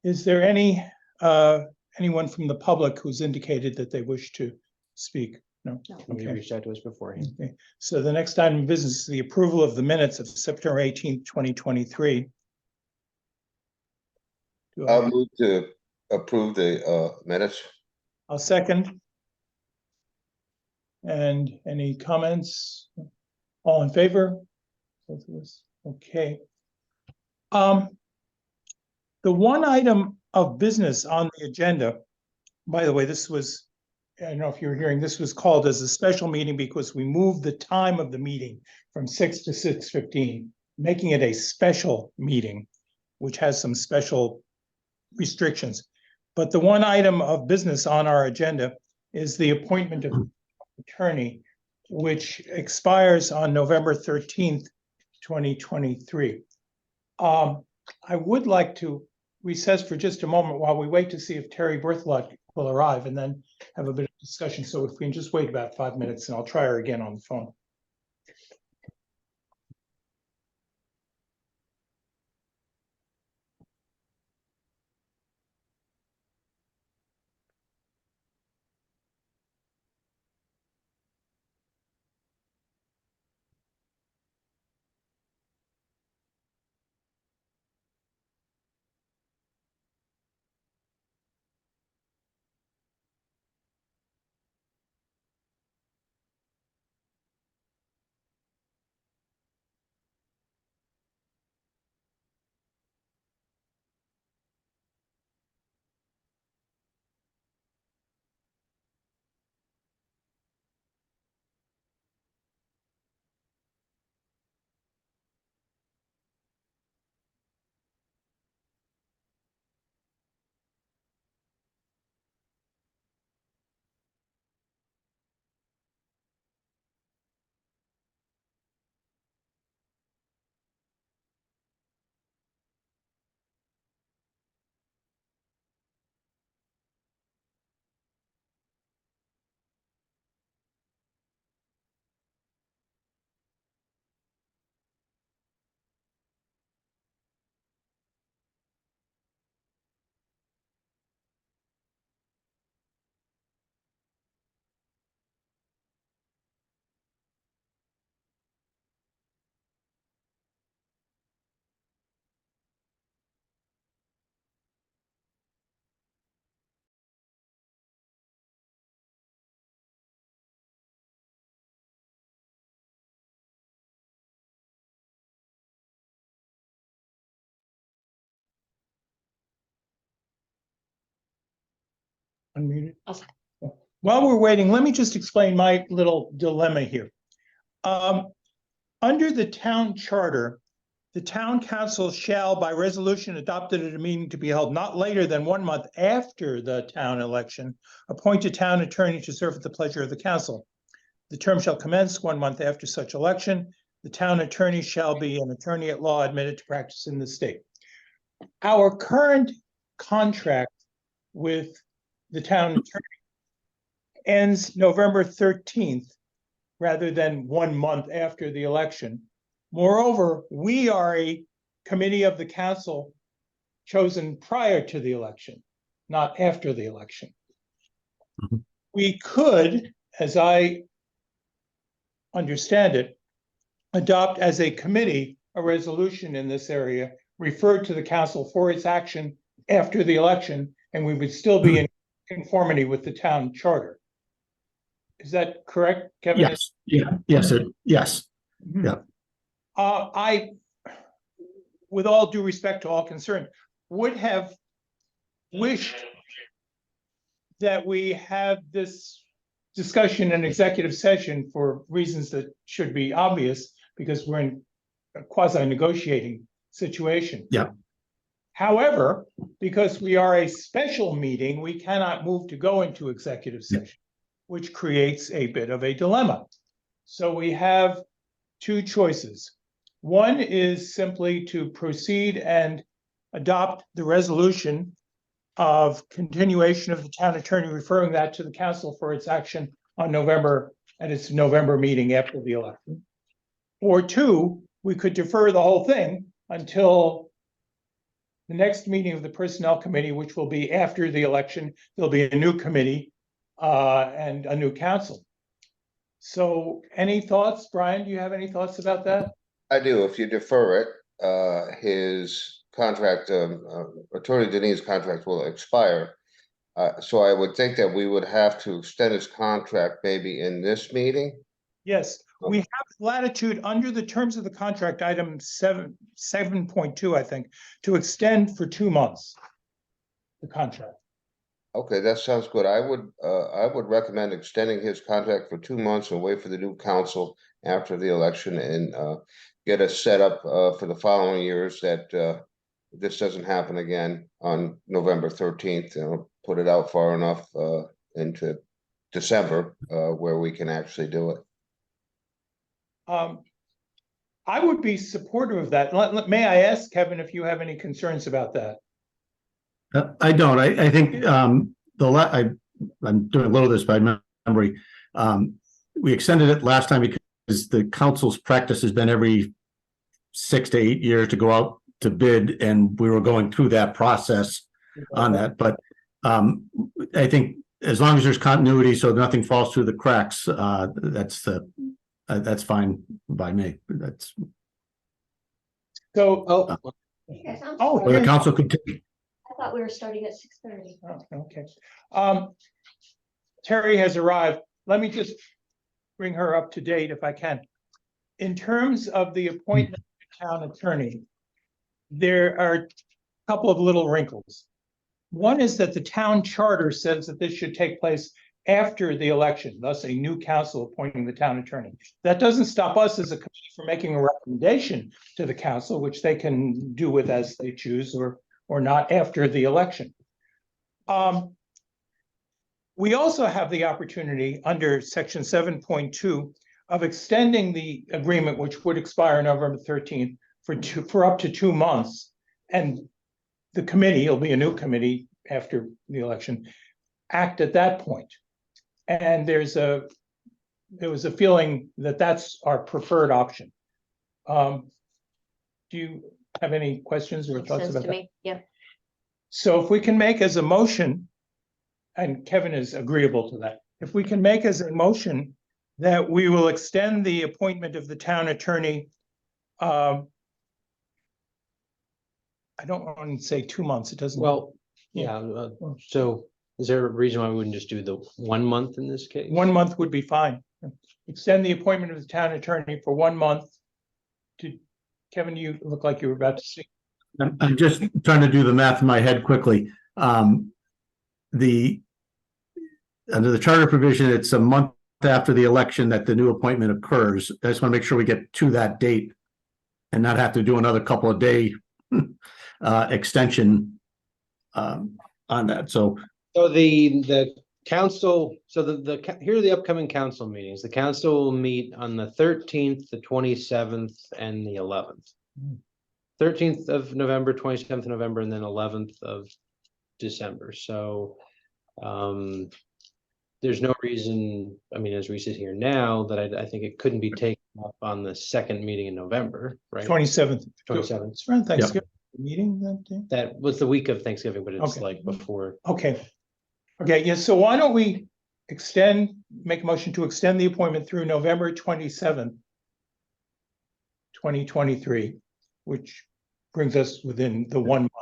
Is there anyone from the public who's indicated that they wish to speak? No. Somebody Okay. reached out to us beforehand. Okay. So the next item of business is the approval of the minutes of September 18th, 2023. I'll move to approve the minutes. I'll second. And any comments? All in favor? Both of us. Okay. The one item of business on the agenda, by the way, this was, I don't know if you were hearing, this was called as a special meeting because we moved the time of the meeting from 6 to 6:15, making it a special meeting, which has some special restrictions. But the one item of business on our agenda is the appointment of attorney, which expires on November 13th, 2023. I would like to recess for just a moment while we wait to see if Terry Berthelot will arrive and then have a bit of discussion. So if we can just wait about 5 minutes and I'll try her again on the phone. Unmuted. Okay. While we're waiting, let me just explain my little dilemma here. Under the town charter, the town council shall, by resolution adopted at a meeting to be held not later than 1 month after the town election, appoint a town attorney to serve at the pleasure of the council. The term shall commence 1 month after such election. The town attorney shall be an attorney at law admitted to practice in the state. Our current contract with the town attorney ends November 13th, rather than 1 month after the election. Moreover, we are a committee of the council chosen prior to the election, not after the election. Mhm. We could, as I understand it, adopt as a committee a resolution in this area, referred to the council for its action after the election, and we would still be in conformity with the town charter. Is that correct, Kevin? Yes, yeah, yes, yes. Mhm. Yeah. I, with all due respect to all concerned, would have wished that we had this discussion in executive session for reasons that should be obvious, because we're in a quasi-negotiating situation. Yeah. However, because we are a special meeting, we cannot move to go into executive Yeah. session, which creates a bit of a dilemma. So we have two choices. One is simply to proceed and adopt the resolution of continuation of the town attorney, referring that to the council for its action on at its November meeting after the election. Or two, we could defer the whole thing until the next meeting of the Personnel Committee, which will be after the election, there'll be a new committee and a new council. So any thoughts, Brian? Do you have any thoughts about that? I do, if you defer it, his contract, Attorney Denis' contract will expire. So I would think that we would have to extend his contract maybe in this meeting. Yes, we have latitude under the terms of the contract, item 7.2, I think, to extend for 2 months. The contract. Okay, that sounds good. I would recommend extending his contract for 2 months and wait for the new council after the election and get us set up for the following years that this doesn't happen again on November 13th. Put it out far enough into December where we can actually do it. I would be supportive of that. May I ask, Kevin, if you have any concerns about that? I don't. I think I'm doing a little of this by memory. We extended it last time because the council's practice has been every 6 to 8 years to go out to bid, and we were going through that process on that. But I think as long as there's continuity, so nothing falls through the cracks, that's fine by me. That's So, Yes, I'm Oh, or the sorry. council could take. I thought we were starting at 6:30. okay. Terry has arrived. Let me just bring her up to date if I can. In terms of the appointment of the town attorney, there are a couple of little wrinkles. One is that the town charter says that this should take place after the election, thus a new council appointing the town attorney. That doesn't stop us as a committee from making a recommendation to the council, which they can do with as they choose or not after the election. We also have the opportunity under section 7.2 of extending the agreement, which would expire November 13th for up to 2 months. And the committee, it'll be a new committee after the election, act at that point. And there was a feeling that that's our preferred option. Do you have any questions or Makes thoughts sense about to that? me. Yeah. So if we can make as a motion, and Kevin is agreeable to that, if we can make as a motion that we will extend the appointment of the town attorney. I don't want to say 2 months, it doesn't. Well, yeah, so is there a reason why we wouldn't just do the 1 month in this case? 1 month would be fine. Extend the appointment of the town attorney for 1 month. Kevin, you look like you were about to speak. I'm just trying to do the math in my head quickly. Under the charter provision, it's a month after the election that the new appointment occurs. I just want to make sure we get to that date and not have to do another couple of day extension on that. So the council, so here are the upcoming council meetings. The council will meet on the 13th, the 27th, and the 11th. 13th of November, 27th of November, and then 11th of December. So there's no reason, I mean, as we sit here now, that I think it couldn't be taken up on the second meeting in November, right? 27th. 27th. It's around Thanksgiving meeting that day. That was the week of Thanksgiving, but it's Okay. like before. Okay. Okay, yeah, so why don't we make a motion to extend the appointment through November 27th, 2023, which brings us within the 1 month.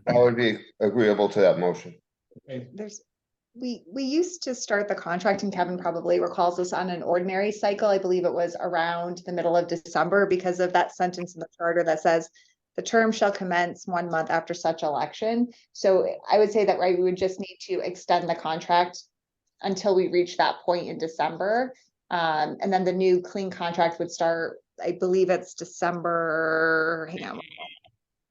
I would be agreeable to that motion. Okay. We used to start the contract, and Kevin probably recalls this, on an ordinary cycle. I believe it was around the middle of December because of that sentence in the charter that says the term shall commence 1 month after such election. So I would say that, right, we would just need to extend the contract until we reach that point in December. And then the new clean contract would start, I believe it's December, hang on.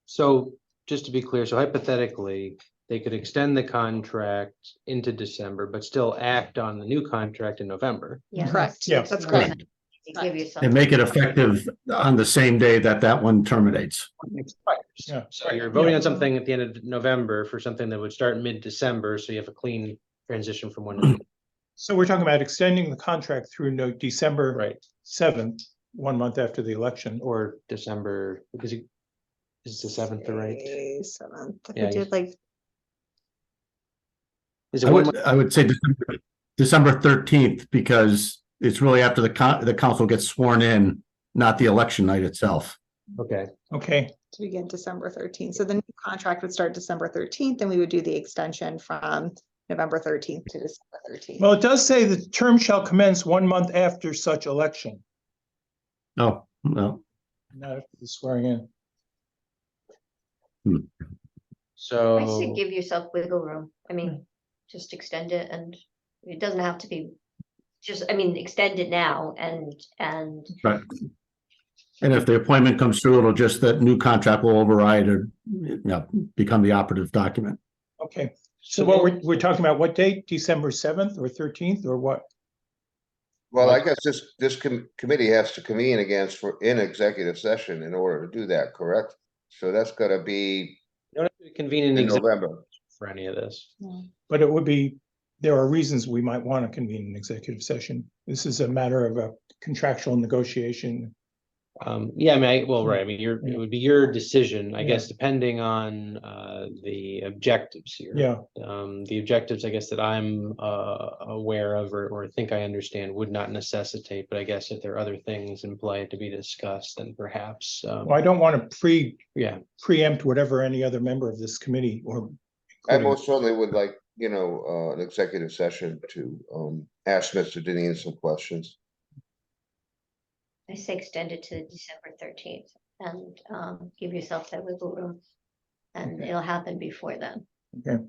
So just to be clear, so hypothetically, they could extend the contract into December, but still act on the new contract in November. Yeah. Correct. Yeah. That's Right. correct. To give you and some. make it effective on the same day that one terminates. Yeah. So you're voting on something at the end of November for something that would start mid-December, so you have a clean transition from one to the other. So we're talking about extending the contract through December Right, 7th, 1 month after the election. or December, because Is the 7th the right? Say 7th. If Yeah, we did like, Is it I one would say December 13th, because it's really after the council gets sworn in, not the election night itself. Okay, Okay, to begin December 13th. So the new contract would start December 13th, and we would do the extension from November 13th to December 13th. well, it does say the term shall commence 1 month after such election, Oh, no. not after the swearing in. I say so, give yourself wiggle room. I mean, just extend it and it doesn't have to be just, I mean, extend it now and Right. And if the appointment comes through, it'll just, that new contract will override or, become the operative document. Okay, so what we're talking about, what date? December 7th or 13th or what? Well, I guess this committee has to convene in executive session in order to do that, correct? So that's gonna be you don't have to convene an in executive November. for any of this. But it would be, there are reasons we might want to convene an executive session. This is a matter of a contractual negotiation. Yeah, I mean, right, I mean, it would be your decision, I Yeah. guess, depending on the objectives here. Yeah, The objectives, I guess, that I'm aware of or think I understand would not necessitate, but I guess if there are other things in play to be discussed, then perhaps, well, I don't want to yeah. preempt whatever any other member of this committee or. I including- most certainly would like, an executive session to ask Mr. Deneen some questions. I say extend it to December 13th and give yourself that wiggle room. And Okay. it'll happen before then. Okay.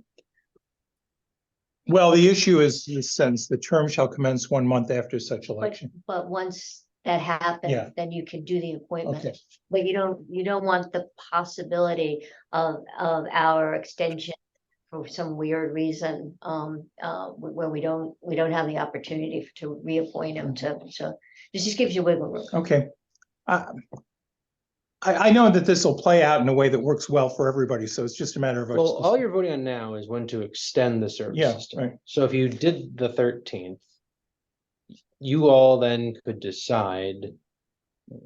Well, the issue is the sentence, the term shall commence 1 month after such election. But once that Yeah. happens, then you can do the appointment. Okay, But you don't want the possibility of our extension for some weird reason, where we don't have the opportunity to reappoint him so this just gives you wiggle room. okay. I know that this will play out in a way that works well for everybody, so it's just a matter of. us Well, just- all you're voting on now is when to extend the service Yeah, system. right. So if you did the 13th, you all then could decide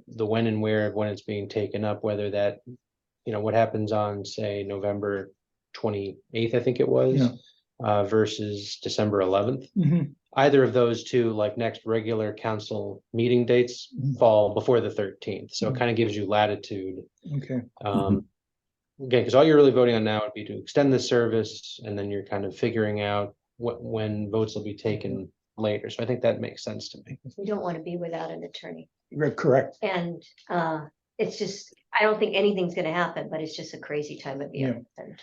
the when and where of when it's being taken up, whether that, what happens on, say, November 28th, I think it was, versus December 11th. Mhm, Either of those two, like next regular council meeting dates, Mhm. fall before the 13th. So it Mhm. kind of gives you latitude. Okay, Again, because all you're really voting on now would be to extend the service, and then you're kind of figuring out when votes will be taken later. So I think that makes sense to me. We don't want to be without an attorney. you're correct. And it's just, I don't think anything's gonna happen, but it's just a crazy time of year. And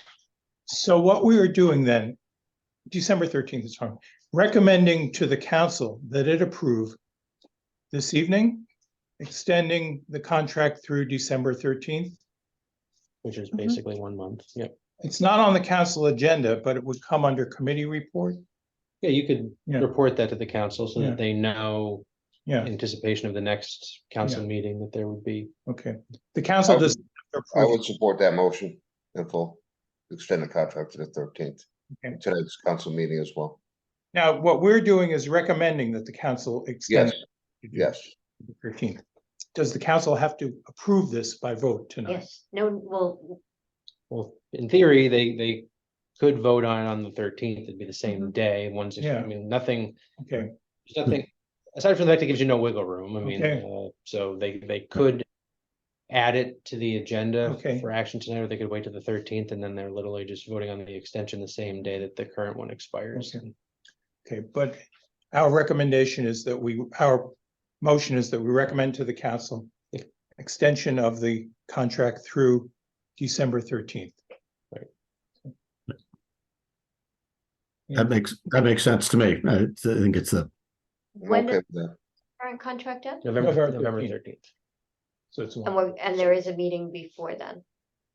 So what we are doing then, December 13th is fine, recommending to the council that it approve this evening, extending the contract through December 13th. Which is Mhm. basically 1 month. Yep. It's not on the council agenda, but it would come under committee report. Yeah, you could Yeah. report that to the council so Yeah. that they know Yeah, anticipation of the next council meeting that there would be. okay. The council I does. I would support that motion in full. Extend the contract to the 13th. Okay. Tonight's council meeting as well. Now, what we're doing is recommending that the council extend. Yes, yes. The 13th. Does the council have to approve this by vote tonight? yes, no, well, Well, in theory, they could vote on the 13th. It'd be the same day. One's, Yeah. I mean, nothing, Okay, there's nothing, aside from the fact it gives you no wiggle room. I mean, Okay. so they could add it to the agenda Okay. for action tonight, or they could wait to the 13th, and then they're literally just voting on the extension the same day that the current one expires. Okay. okay, but our recommendation is that our motion is that we recommend to the council extension of the contract through December 13th. That makes sense to me. I think it's I'm when okay does with that. current contract end? November November 13th. 13th. So it's And there is a meeting before then,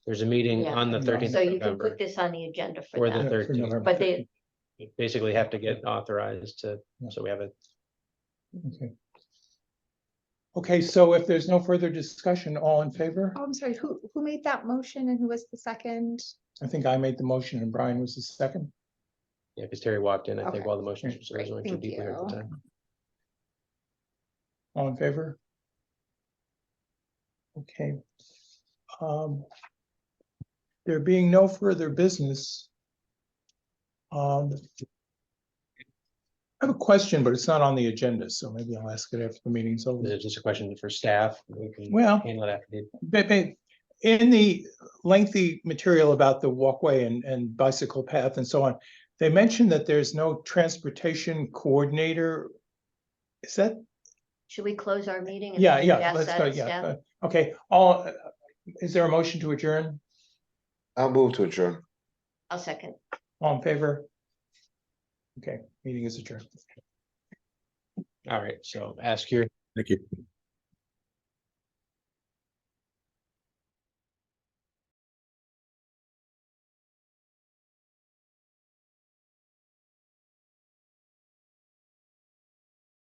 There's a meeting Yeah. on the Yeah. 13th so of you can November. put this on the agenda for Or the that. Yeah, for 13th. November But 13th. You basically have to get authorized to, Yeah. so we have it. Okay. Okay, so if there's no further discussion, all in favor? Oh, I'm sorry, who made that motion and who was the second? I think I made the motion and Brian was the second. Yeah, because Terry walked in, I think, Okay. while the motions were Great, going too thank deeply at the you. time. All in favor? Okay. there being no further business. I have a question, but it's not on the agenda, so maybe I'll ask it after the meeting's over. There's just a question for staff. We can Well- handle it after. the- But in the lengthy material about the walkway and bicycle path and so on, they mentioned that there's no transportation coordinator. Is that, Should we close our meeting? and yeah, maybe yeah, ask let's that go, of yeah. staff? Okay, is there a motion to adjourn? I'll move to adjourn. I'll second. All in favor? Okay, meeting is adjourned. All right, so ask your Thank you.